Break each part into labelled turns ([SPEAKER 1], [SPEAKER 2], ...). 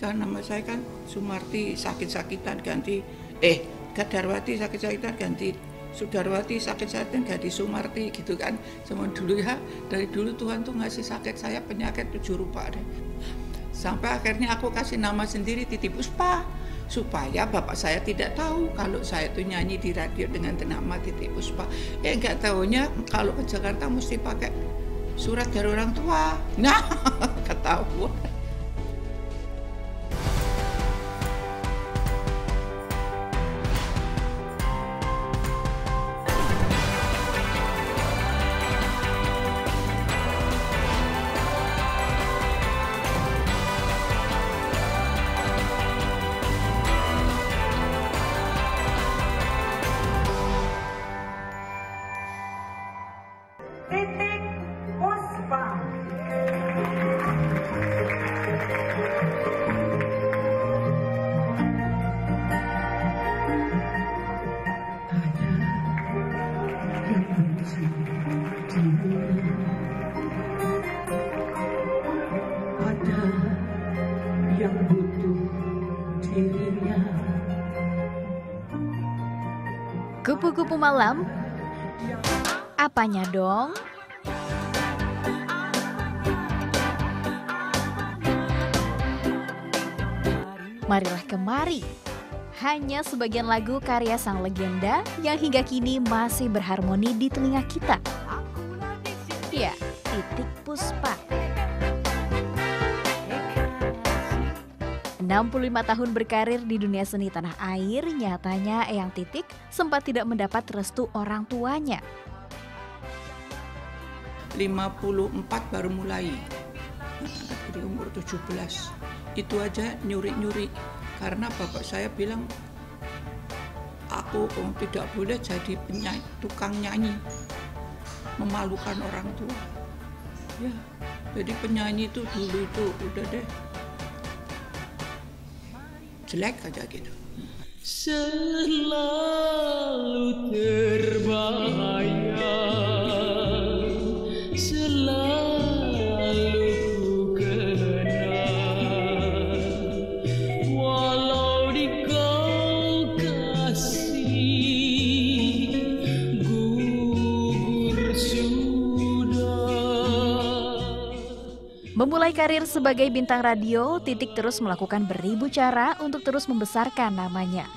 [SPEAKER 1] Kan nama saya kan Sumarti, sakit-sakitan ganti Gadarwati, sakit-sakitan ganti Sudarwati, sakit-sakitan ganti Sumarti gitu kan. Sama dulu ya, dari dulu Tuhan tuh ngasih sakit saya penyakit 7 rupa deh. Sampai akhirnya aku kasih nama sendiri Titi Puspa, supaya bapak saya tidak tahu kalau saya tuh nyanyi di radio dengan nama Titi Puspa. Nggak taunya kalau ke Jakarta mesti pakai surat dari orang tua. Nah, ketahuan.
[SPEAKER 2] Titik Puspa.
[SPEAKER 3] Ada yang butuh dirinya.
[SPEAKER 4] Kupu-kupu malam, apanya dong? Marilah kemari. Hanya sebagian lagu karya sang legenda yang hingga kini masih berharmoni di telinga kita. Ya, Titik Puspa. 65 tahun berkarir di dunia seni tanah air, nyatanya Eyang Titik sempat tidak mendapat restu orang tuanya.
[SPEAKER 1] 54 baru mulai, di umur 17. Itu aja nyuri-nyuri, karena bapak saya bilang, aku tidak boleh jadi tukang nyanyi, memalukan orang tua. Ya, jadi penyanyi itu dulu itu udah deh, jelek aja gitu.
[SPEAKER 3] Selalu terbahaya, selalu ku kenal, walau di kau kasih gugur sudah.
[SPEAKER 4] Memulai karir sebagai bintang radio, Titik terus melakukan beribu cara untuk terus membesarkan namanya.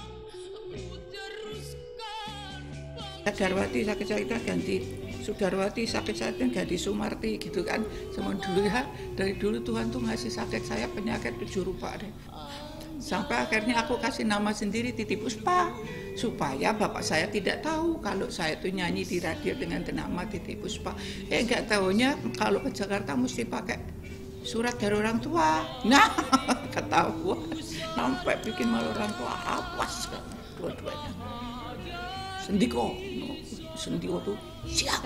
[SPEAKER 1] Gadarwati, sakit-sakitan ganti Sudarwati, sakit-sakitan ganti Sumarti gitu kan. Sama dulu ya, dari dulu Tuhan tuh ngasih sakit saya penyakit 7 rupa deh. Sampai akhirnya aku kasih nama sendiri Titi Puspa, supaya bapak saya tidak tahu kalau saya tuh nyanyi di radio dengan nama Titi Puspa. Nggak taunya kalau ke Jakarta mesti pakai surat dari orang tua. Nah, ketahuan. Sampai bikin malu orang tua, awas kan dua-duanya. Sendiko tuh siap.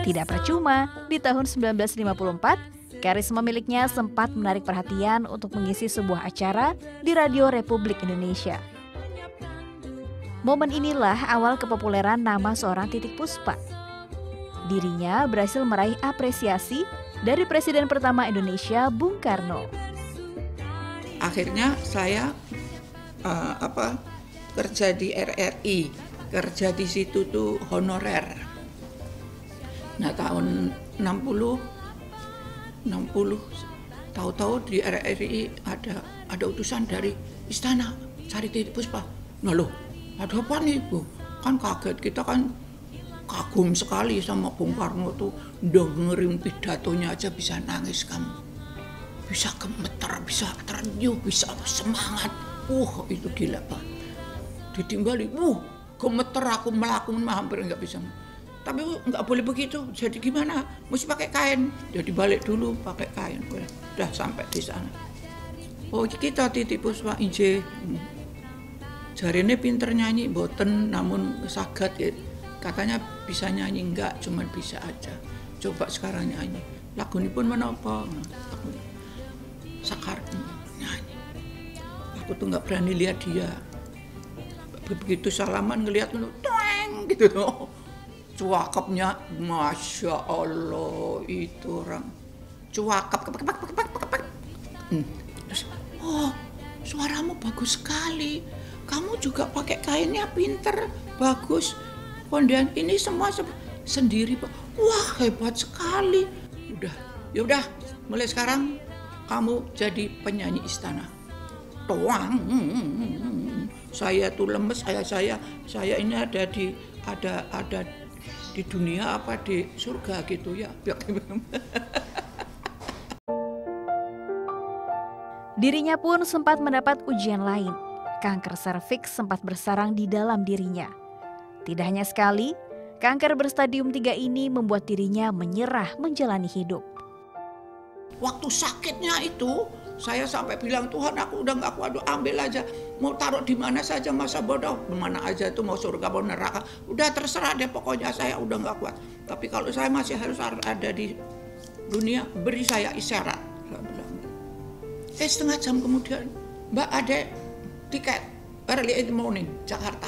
[SPEAKER 4] Tidak percuma, di tahun 1954, karisma miliknya sempat menarik perhatian untuk mengisi sebuah acara di Radio Republik Indonesia. Momen inilah awal kepopuleran nama seorang Titik Puspa. Dirinya berhasil meraih apresiasi dari Presiden pertama Indonesia, Bung Karno.
[SPEAKER 1] Akhirnya saya kerja di RRI, kerja di situ tuh honorer. Nah tahun 60 tahu-tahu di RRI ada utusan dari istana cari Titik Puspa. Nah loh, ada apa nih Bu? Kan kaget, kita kan kagum sekali sama Bung Karno tuh, dengerin pidatonya aja bisa nangis kamu, bisa gemeter, bisa terenyuh, bisa semangat. Itu gila Pak. Ditimbali, gemeter aku melakukan hampir nggak bisa. Tapi nggak boleh begitu. Jadi gimana? Mesti pakai kain. Jadi balik dulu pakai kain. Udah sampai di sana. Oh kita Titik Puspa inje. Jarine pinter nyanyi, boten namun saged ya. Katanya bisa nyanyi, enggak, cuma bisa aja. Coba sekarang nyanyi. Lagunipun menapa? Sakar nyanyi. Aku tuh nggak berani lihat dia. Begitu salaman ngelihat tueng gitu loh. Cakepnya, masya Allah itu orang. cuakap, terus, oh suaramu bagus sekali, kamu juga pakai kainnya pinter, bagus, kemudian ini semua sendiri, wah hebat sekali. Yaudah, mulai sekarang kamu jadi penyanyi istana. Toang, saya tuh lemes, saya ini ada di dunia apa di surga gitu ya.
[SPEAKER 4] Dirinya pun sempat mendapat ujian lain. Kanker serviks sempat bersarang di dalam dirinya. Tidak hanya sekali, kanker berstadium 3 ini membuat dirinya menyerah menjalani hidup.
[SPEAKER 1] Waktu sakitnya itu, saya sampai bilang, Tuhan aku udah gak kuat, ambil aja. Mau taruh di mana saja, masa bodoh. Mana aja itu, mau surga, mau neraka. Udah terserah deh, pokoknya saya udah gak kuat. Tapi kalau saya masih harus ada di dunia, beri saya isyarat. Setengah jam kemudian, Mbak ada tiket early in the morning, Jakarta.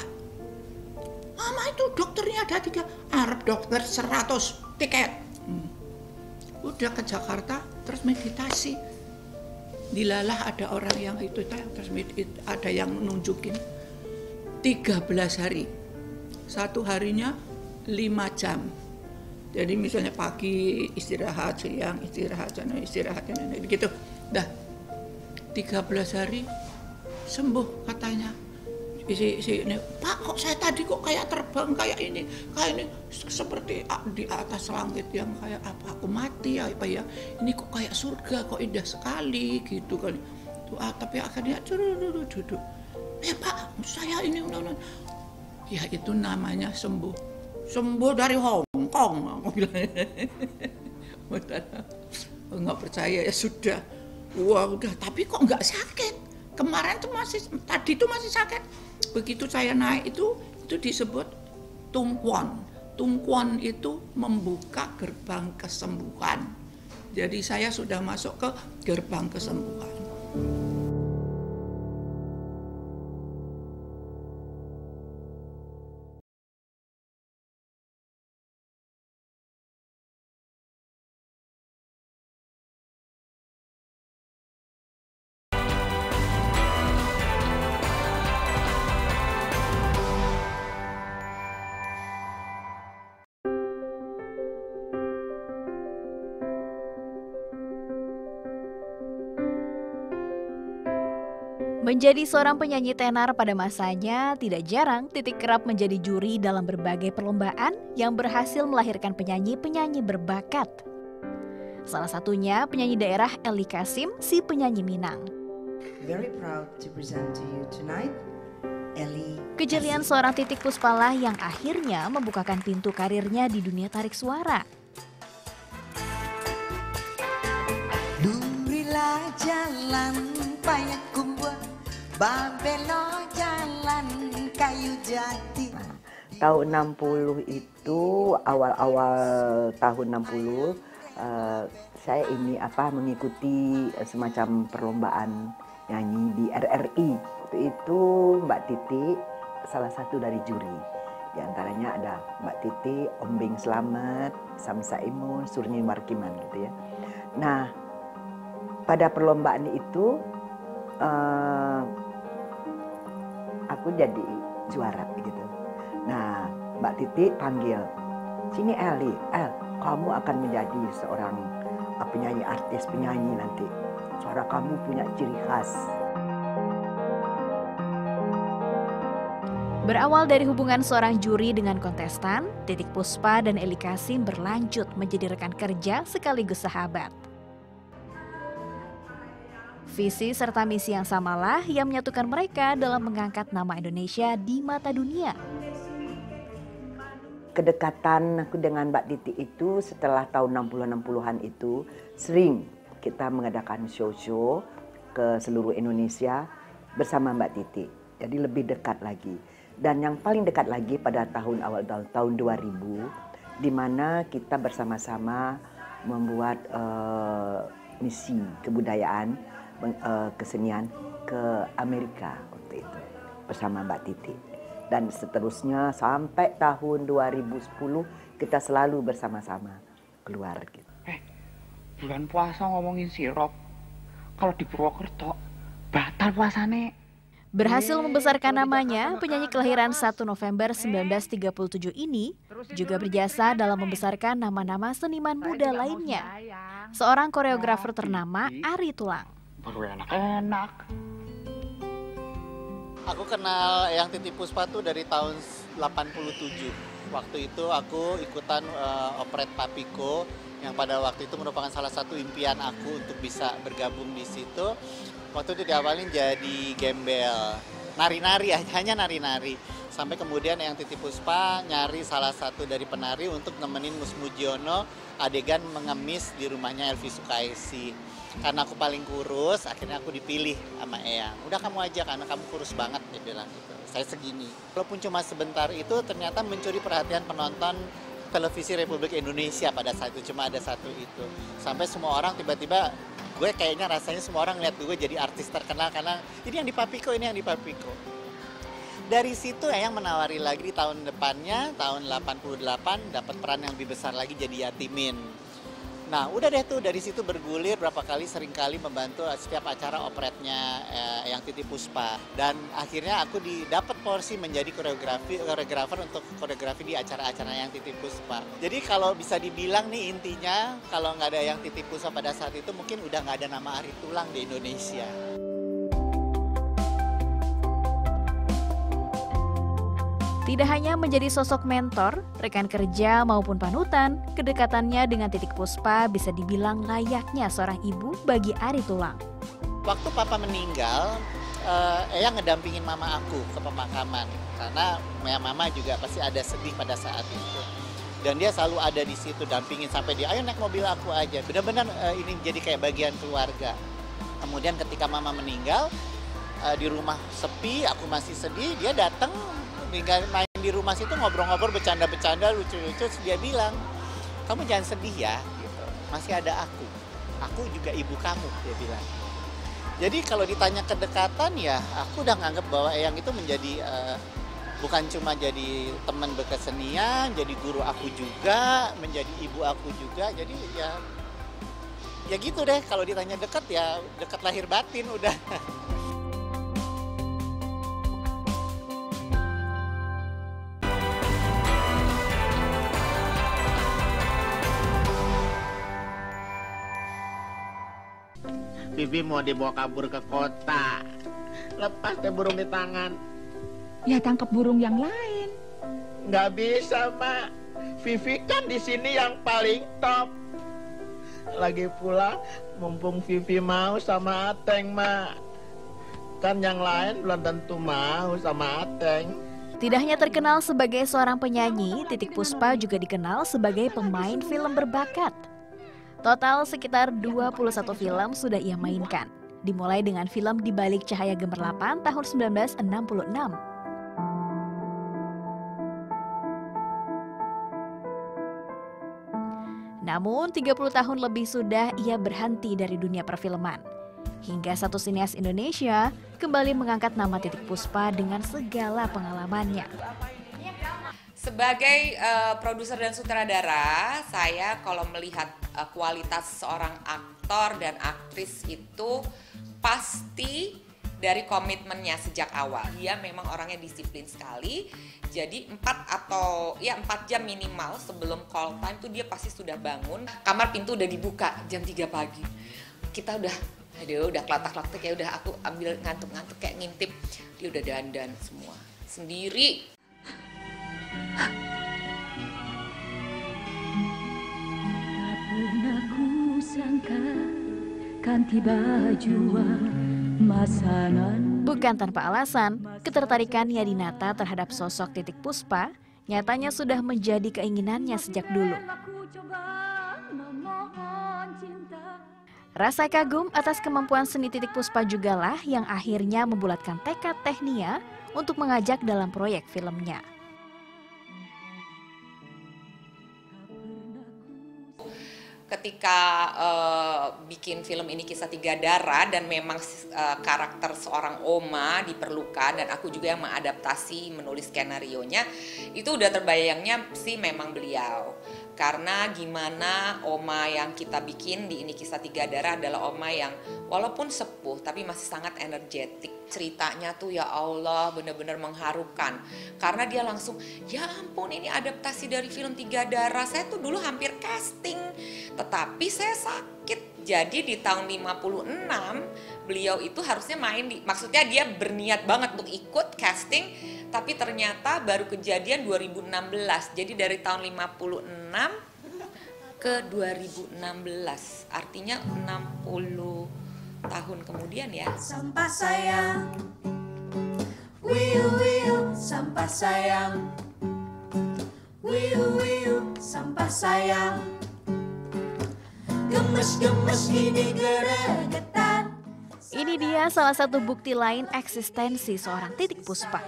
[SPEAKER 1] Mama itu dokternya ada 3, Arab dokter 100 tiket. Udah ke Jakarta, terus meditasi. Dilalah ada orang yang itu terus ada yang nunjukin 13 hari. Satu harinya 5 jam. Jadi misalnya pagi istirahat, siang istirahat, gitu. Dah 13 hari sembuh katanya. Ini, Pak kok saya tadi kok kayak terbang kayak ini seperti di atas langit yang kayak apa aku mati apa ya, ini kok kayak surga, kok indah sekali gitu kan. Tapi akhirnya duduk. Pak saya ini ya itu namanya sembuh dari Hong Kong. Aku bilang nggak percaya ya sudah. Wah udah, tapi kok nggak sakit. Kemarin tuh tadi tuh masih sakit. Begitu saya naik itu disebut tungkuan. Tungkuan itu membuka gerbang kesembuhan. Jadi saya sudah masuk ke gerbang kesembuhan.
[SPEAKER 4] Menjadi seorang penyanyi tenar pada masanya, tidak jarang Titik kerap menjadi juri dalam berbagai perlombaan yang berhasil melahirkan penyanyi-penyanyi berbakat. Salah satunya penyanyi daerah Eli Kasim, si penyanyi Minang.
[SPEAKER 5] Very proud to present to you tonight, Eli.
[SPEAKER 4] Kejelian seorang Titik Puspalah yang akhirnya membukakan pintu karirnya di dunia tarik suara.
[SPEAKER 5] Lurilah jalan banyak kumbang, Babelo jalan kayu jati.
[SPEAKER 6] Tahun 60 itu, awal-awal tahun 60, saya mengikuti semacam perlombaan nyanyi di RRI. Waktu itu Mbak Titi salah satu dari juri. Di antaranya ada Mbak Titi, Om Bing Slamet, Samsa Imun, Surni Markiman gitu ya. Nah, pada perlombaan itu aku jadi juara gitu. Nah, Mbak Titi panggil, sini Eli, kamu akan menjadi seorang penyanyi, artis penyanyi nanti. Suara kamu punya ciri khas.
[SPEAKER 4] Berawal dari hubungan seorang juri dengan kontestan, Titik Puspa dan Eli Kasim berlanjut menjadi rekan kerja sekaligus sahabat. Visi serta misi yang samalah yang menyatukan mereka dalam mengangkat nama Indonesia di mata dunia.
[SPEAKER 6] Kedekatan aku dengan Mbak Titi itu setelah tahun 60-an itu sering kita mengadakan show-show ke seluruh Indonesia bersama Mbak Titi. Jadi lebih dekat lagi. Dan yang paling dekat lagi pada awal tahun 2000, di mana kita bersama-sama membuat misi kebudayaan, kesenian ke Amerika waktu itu bersama Mbak Titi. Dan seterusnya sampai tahun 2010 kita selalu bersama-sama keluar gitu.
[SPEAKER 2] bulan puasa ngomongin sirup. Kalau di Purwokerto batal puasane.
[SPEAKER 4] Berhasil membesarkan namanya, penyanyi kelahiran 1 November 1937 ini juga berjasa dalam membesarkan nama-nama seniman muda lainnya. Seorang koreografer ternama, Ari Tulang.
[SPEAKER 2] Baru enak-enak.
[SPEAKER 7] Aku kenal Eyang Titi Puspa tuh dari tahun 87. Waktu itu aku ikutan operet Papiko yang pada waktu itu merupakan salah satu impian aku untuk bisa bergabung di situ. Waktu itu diawalin jadi gembel, nari-nari, hanya nari-nari. Sampai kemudian Eyang Titi Puspa nyari salah satu dari penari untuk nemenin Mus Mujiono adegan mengemis di rumahnya Elvi Sukaisi. Karena aku paling kurus, akhirnya aku dipilih sama Eyang. Udah kamu aja karena kamu kurus banget, dia bilang gitu. Saya segini. Walaupun cuma sebentar itu ternyata mencuri perhatian penonton televisi Republik Indonesia pada saat itu, cuma ada satu itu. Sampai semua orang tiba-tiba, gue kayaknya rasanya semua orang lihat gue jadi artis terkenal karena ini yang di Papiko, ini yang di Papiko. Dari situ Eyang menawari lagi di tahun depannya, tahun 88, dapat peran yang lebih besar lagi jadi Yatimin. Nah udah deh tuh dari situ bergulir berapa kali, sering kali membantu setiap acara operetnya Eyang Titi Puspa. Dan akhirnya aku dapat porsi menjadi koreografer untuk koreografi di acara-acara Eyang Titi Puspa. Jadi kalau bisa dibilang nih intinya, kalau nggak ada Eyang Titi Puspa pada saat itu mungkin udah nggak ada nama Ari Tulang di Indonesia.
[SPEAKER 4] Tidak hanya menjadi sosok mentor, rekan kerja maupun panutan, kedekatannya dengan Titik Puspa bisa dibilang layaknya seorang ibu bagi Ari Tulang.
[SPEAKER 7] Waktu papa meninggal, Eyang ngedampingin mama aku ke pemakaman. Karena mama juga pasti ada sedih pada saat itu. Dan dia selalu ada di situ dampingin sampai dia, ayo naik mobil aku aja. Benar-benar ini jadi kayak bagian keluarga. Kemudian ketika mama meninggal, di rumah sepi, aku masih sedih, dia datang main di rumah situ ngobrol-ngobrol, bercanda-bercanda, lucu-lucu. Dia bilang, kamu jangan sedih ya, gitu. Masih ada aku juga ibu kamu, dia bilang. Jadi kalau ditanya kedekatan ya, aku udah nganggep bahwa Eyang itu menjadi bukan cuma jadi teman berkesenian, jadi guru aku juga, menjadi ibu aku juga. Jadi ya gitu deh, kalau ditanya dekat ya dekat lahir batin udah.
[SPEAKER 8] Vivi mau dibawa kabur ke kota. Lepas deh burung di tangan.
[SPEAKER 2] Ya tangkap burung yang lain.
[SPEAKER 8] Nggak bisa, Mak. Vivi kan di sini yang paling top. Lagi pula, mumpung Vivi mau sama Ateng, Mak. Kan yang lain belum tentu mau sama Ateng.
[SPEAKER 4] Tidak hanya terkenal sebagai seorang penyanyi, Titik Puspa juga dikenal sebagai pemain film berbakat. Total sekitar 21 film sudah ia mainkan, dimulai dengan film Di Balik Cahaya Gemerlapan tahun 1966. Namun 30 tahun lebih sudah ia berhenti dari dunia perfilman. Hingga satu sinias Indonesia kembali mengangkat nama Titik Puspa dengan segala pengalamannya.
[SPEAKER 9] Sebagai produser dan sutradara, saya kalau melihat kualitas seorang aktor dan aktris itu pasti dari komitmennya sejak awal. Dia memang orangnya disiplin sekali. Jadi 4 jam minimal sebelum call time tuh dia pasti sudah bangun. Kamar pintu udah dibuka jam 3 pagi. Kita udah kelatak-kelatak ya udah aku ambil ngantuk-ngantuk kayak ngintip. Dia udah dandan semua sendiri.
[SPEAKER 3] Tak pernah ku sangka kan tiba jua masa nan.
[SPEAKER 4] Bukan tanpa alasan, ketertarikan Yadinata terhadap sosok Titik Puspa nyatanya sudah menjadi keinginannya sejak dulu. Rasa kagum atas kemampuan seni Titik Puspa jugalah yang akhirnya membulatkan tekad Technia untuk mengajak dalam proyek filmnya.
[SPEAKER 9] ketika bikin film ini Kisah Tiga Darah dan memang karakter seorang Oma diperlukan dan aku juga yang mengadaptasi menulis skenarionya, itu udah terbayangnya sih memang beliau. Karena gimana Oma yang kita bikin di ini Kisah Tiga Darah adalah Oma yang walaupun sepuh tapi masih sangat energetik. Ceritanya tuh ya Allah benar-benar mengharukan. Karena dia langsung, ya ampun ini adaptasi dari film Tiga Darah. Saya tuh dulu hampir casting, tetapi saya sakit. Jadi di tahun 56 beliau itu harusnya main maksudnya dia berniat banget untuk ikut casting, tapi ternyata baru kejadian 2016. Jadi dari tahun 56 ke 2016, artinya 60 tahun kemudian ya.
[SPEAKER 10] Sampah sayang, wiu sampah sayang, wiu sampah sayang, gemes ini geregetan.
[SPEAKER 4] Ini dia salah satu bukti lain eksistensi seorang Titik Puspa.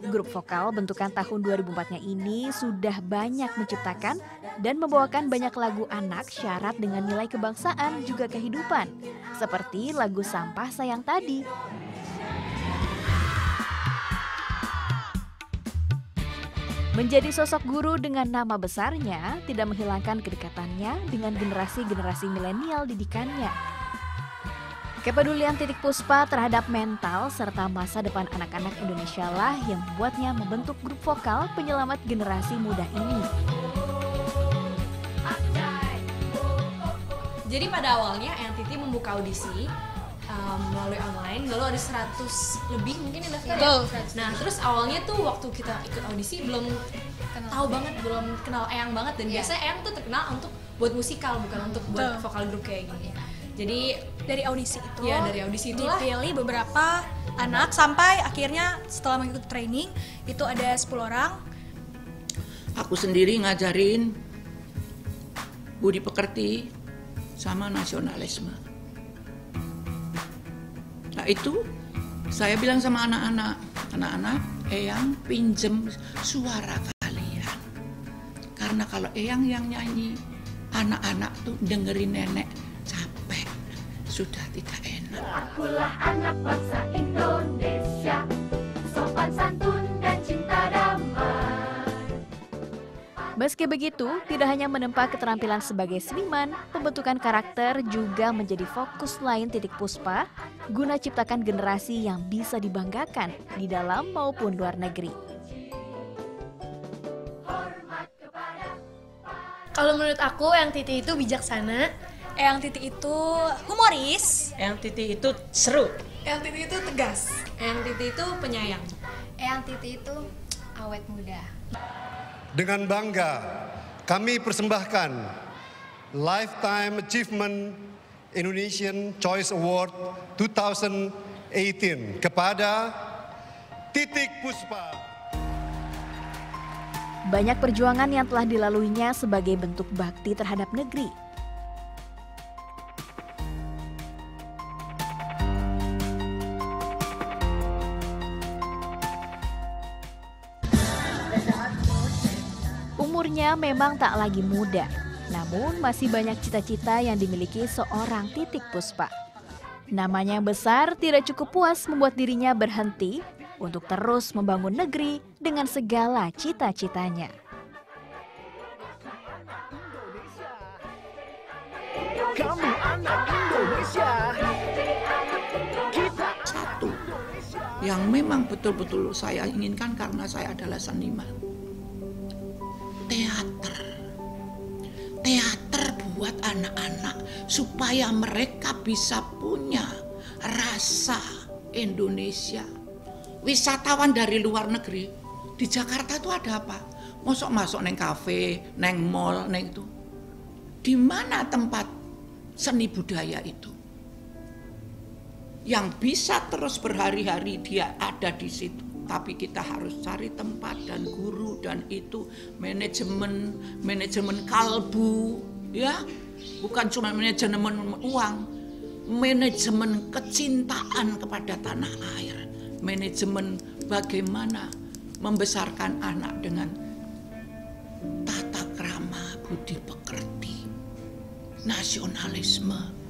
[SPEAKER 4] Grup vokal bentukan tahun 2004-nya ini sudah banyak menciptakan dan membawakan banyak lagu anak syarat dengan nilai kebangsaan juga kehidupan, seperti lagu Sampah Sayang tadi. Menjadi sosok guru dengan nama besarnya tidak menghilangkan kedekatannya dengan generasi-generasi milenial didikannya. Kepedulian Titik Puspa terhadap mental serta masa depan anak-anak Indonesia lah yang membuatnya membentuk grup vokal penyelamat generasi muda ini.
[SPEAKER 11] Jadi pada awalnya Eyang Titi membuka audisi melalui online, lalu ada 100 lebih mungkin yang daftar ya? Nah terus awalnya tuh waktu kita ikut audisi belum tahu banget, belum kenal Eyang banget, dan biasanya Eyang tuh terkenal untuk buat musikal, bukan untuk buat vokal grup kayak gini. Jadi
[SPEAKER 12] dari audisi itu,
[SPEAKER 11] ya dari audisi itulah
[SPEAKER 12] dipilih beberapa anak sampai akhirnya setelah mengikuti training itu ada 10 orang.
[SPEAKER 1] Aku sendiri ngajarin budi pekerti sama nasionalisme. Nah itu saya bilang sama anak-anak, Eyang pinjem suara kalian. Karena kalau Eyang yang nyanyi, anak-anak tuh dengerin nenek capek, sudah tidak enak.
[SPEAKER 3] Akulah anak bangsa Indonesia, sopan santun dan cinta damai.
[SPEAKER 4] Meski begitu, tidak hanya menempa keterampilan sebagai seniman, pembentukan karakter juga menjadi fokus lain Titik Puspa guna ciptakan generasi yang bisa dibanggakan di dalam maupun luar negeri.
[SPEAKER 12] Kalau menurut aku, Eyang Titi itu bijaksana, Eyang Titi itu humoris,
[SPEAKER 13] Eyang Titi itu seru,
[SPEAKER 12] Eyang Titi itu tegas,
[SPEAKER 11] Eyang Titi itu penyayang,
[SPEAKER 14] Eyang Titi itu awet muda.
[SPEAKER 15] Dengan bangga, kami persembahkan Lifetime Achievement Indonesian Choice Award 2018 kepada Titik Puspa.
[SPEAKER 4] Banyak perjuangan yang telah dilaluinya sebagai bentuk bakti terhadap negeri. Umurnya memang tak lagi muda, namun masih banyak cita-cita yang dimiliki seorang Titik Puspa. Namanya yang besar tidak cukup puas membuat dirinya berhenti untuk terus membangun negeri dengan segala cita-citanya.
[SPEAKER 10] Kami anak Indonesia.
[SPEAKER 1] Satu, yang memang betul-betul saya inginkan karena saya adalah seniman. Teater. Teater buat anak-anak supaya mereka bisa punya rasa Indonesia. Wisatawan dari luar negeri di Jakarta itu ada apa? Masuk neng kafe, neng mall, neng itu. Di mana tempat seni budaya itu? Yang bisa terus berhari-hari dia ada di situ. Tapi kita harus cari tempat dan guru dan itu manajemen kalbu, ya, bukan cuma manajemen uang, manajemen kecintaan kepada tanah air, manajemen bagaimana membesarkan anak dengan tata krama budi pekerti. nasionalisme.